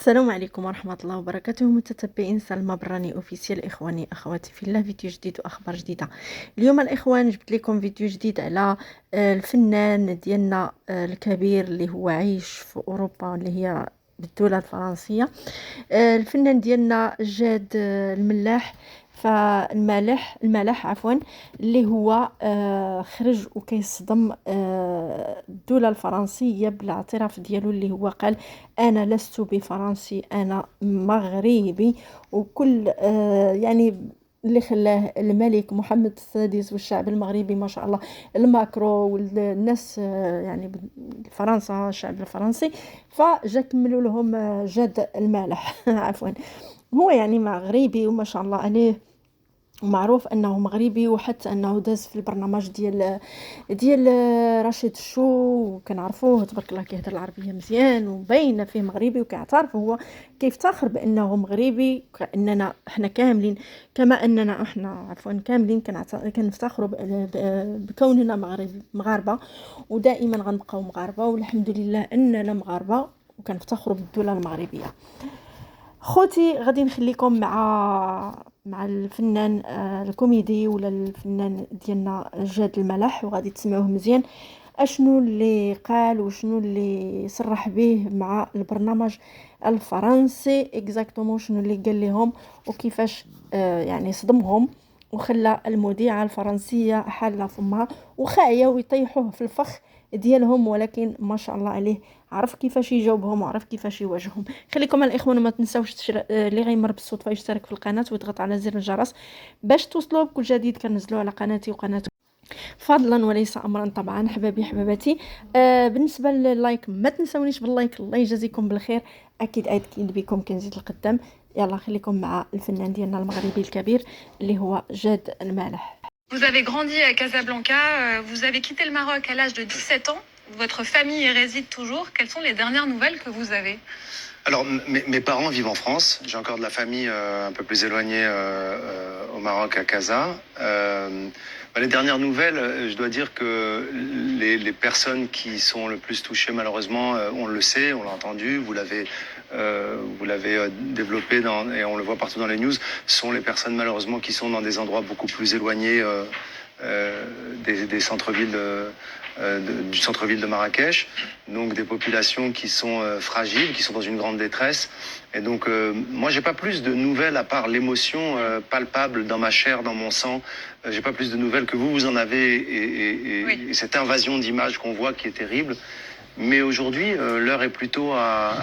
السلام عليكم ورحمة الله وبركاته متتبعين سلمى براني اوفيسيال اخواني اخواتي في الله، فيديو جديد واخبار جديدة. اليوم الاخوان جبت لكم فيديو جديد على الفنان ديالنا الكبير اللي هو عايش في اوروبا اللي هي بالدولة الفرنسية. الفنان ديالنا جاد الملاح، الملاح عفوا، اللي هو خرج وكيصدم الدولة الفرنسية بالاعتراف ديالو، اللي هو قال أنا لست بفرنسي، أنا مغربي. وكل يعني اللي خلاه الملك محمد السادس والشعب المغربي ما شاء الله، الماكرو والناس يعني فرنسا، الشعب الفرنسي، فجا كملوا لهم جاد المالح عفوا. هو يعني مغربي وما شاء الله عليه، ومعروف انه مغربي، وحتى انه داز في البرنامج ديال رشيد الشو، وكنعرفوه تبارك الله كيهضر العربيه مزيان وباينه فيه مغربي، وكيعترف هو كيفتخر بانه مغربي، كاننا احنا كاملين، كما اننا احنا عفوا كاملين كنفتخروا بكوننا مغاربه، ودائما غنبقاو مغاربه، والحمد لله اننا مغاربه وكنفتخروا بالدوله المغربيه. خوتي غادي نخليكم مع الفنان الكوميدي ولا الفنان ديالنا جاد الملح، وغادي تسمعوه مزيان اشنو اللي قال وشنو اللي صرح به مع البرنامج الفرنسي، اكزاكتومون شنو اللي قال لهم وكيفاش يعني صدمهم وخلى المذيعة الفرنسية حالة فمها وخاية ويطيحوه في الفخ ديالهم، ولكن ما شاء الله عليه عرف كيفاش يجاوبهم وعرف كيفاش يواجههم. خليكم الاخوان وما تنساوش اللي غيمر بالصدفه يشترك في القناه ويضغط على زر الجرس باش توصلوا بكل جديد كنزلوا على قناتي وقناتكم، فضلا وليس امرا طبعا. حبابي حباباتي، بالنسبه لللايك ما تنسونيش باللايك، الله يجازيكم بالخير، اكيد بكم كنزيد القدام. يلا خليكم مع الفنان ديالنا المغربي الكبير اللي هو جاد المالح. Vous avez grandi à Casablanca, vous avez quitté le Maroc à l'âge de 17 ans. Votre famille y réside toujours. Quelles sont les dernières nouvelles que vous avez? Alors, mes parents vivent en France. J'ai encore de la famille un peu plus éloignée au Maroc, à Casa. Les dernières nouvelles, je dois dire que les personnes qui sont le plus touchées, malheureusement, on le sait, on l'a entendu, vous l'avez développé et on le voit partout dans les news, sont les personnes malheureusement qui sont dans des endroits beaucoup plus éloignés des centres-villes du centre-ville de Marrakech, donc des populations qui sont fragiles, qui sont dans une grande détresse. Et donc, moi, j'ai pas plus de nouvelles à part l'émotion palpable dans ma chair, dans mon sang. J'ai pas plus de nouvelles que vous en avez, Oui. et cette invasion d'images qu'on voit qui est terrible. Mais aujourd'hui, l'heure est plutôt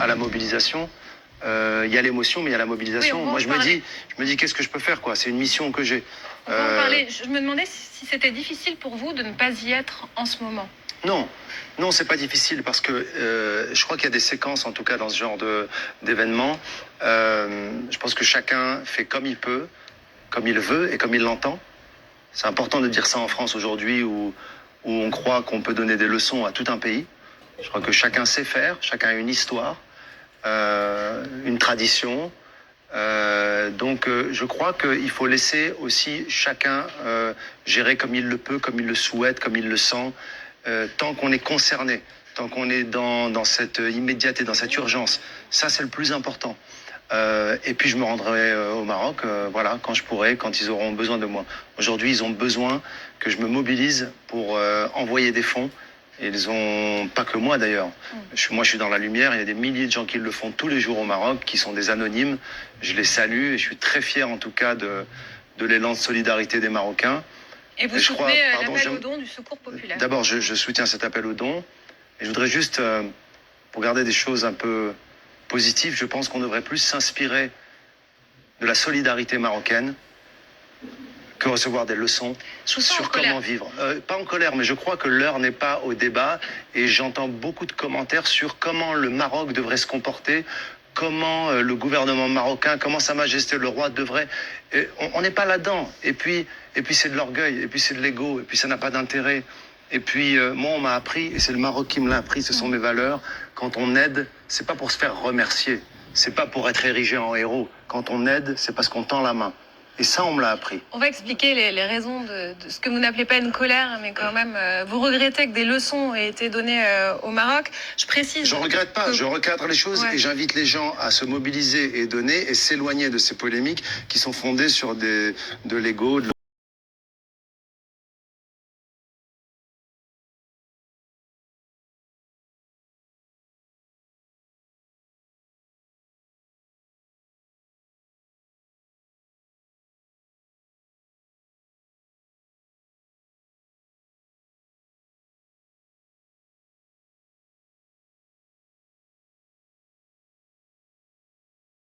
à la mobilisation. Il y a l'émotion, mais il y a la mobilisation. Oui, moi, je me dis, qu'est-ce que je peux faire, quoi? C'est une mission que j'ai. On peut en parler. Je me demandais si c'était difficile pour vous de ne pas y être en ce moment. Non, c'est pas difficile parce que je crois qu'il y a des séquences, en tout cas dans ce genre d'événements. Je pense que chacun fait comme il peut, comme il veut et comme il l'entend. C'est important de dire ça en France aujourd'hui où on croit qu'on peut donner des leçons à tout un pays. Je crois que chacun sait faire, chacun a une histoire, une tradition. Donc je crois qu'il faut laisser aussi chacun gérer comme il le peut, comme il le souhaite, comme il le sent, tant qu'on est concerné, tant qu'on est dans cette immédiateté, dans cette urgence. Ça, c'est le plus important. Et puis je me rendrai au Maroc, voilà, quand je pourrai, quand ils auront besoin de moi. Aujourd'hui, ils ont besoin que je me mobilise pour envoyer des fonds. Et ils ont pas que moi d'ailleurs. Moi, je suis dans la lumière. Il y a des milliers de gens qui le font tous les jours au Maroc, qui sont des anonymes. Je les salue et je suis très fier en tout cas de l'élan de solidarité des Marocains. Et vous soutenez l'appel au don du Secours populaire. D'abord, je soutiens cet appel au don. Et je voudrais juste, pour garder des choses un peu positives, je pense qu'on devrait plus s'inspirer de la solidarité marocaine que recevoir des leçons sur comment vivre. Pas en colère, mais je crois que l'heure n'est pas au débat. Et j'entends beaucoup de commentaires sur comment le Maroc devrait se comporter, comment le gouvernement marocain, comment Sa Majesté le roi devrait... On n'est pas là-dedans. Et puis c'est de l'orgueil, et puis c'est de l'ego, et puis ça n'a pas d'intérêt. Et puis moi, on m'a appris, et c'est le Maroc qui me l'a appris, ce sont mes valeurs. Quand on aide, c'est pas pour se faire remercier. C'est pas pour être érigé en héros. Quand on aide, c'est parce qu'on tend la main. Et ça, on me l'a appris. On va expliquer les raisons de ce que vous n'appelez pas une colère, mais quand même, vous regrettez que des leçons aient été données au Maroc. Je précise. Je regrette pas, je recadre les choses et j'invite les gens à se mobiliser et donner et s'éloigner de ces polémiques qui sont fondées sur de l'ego,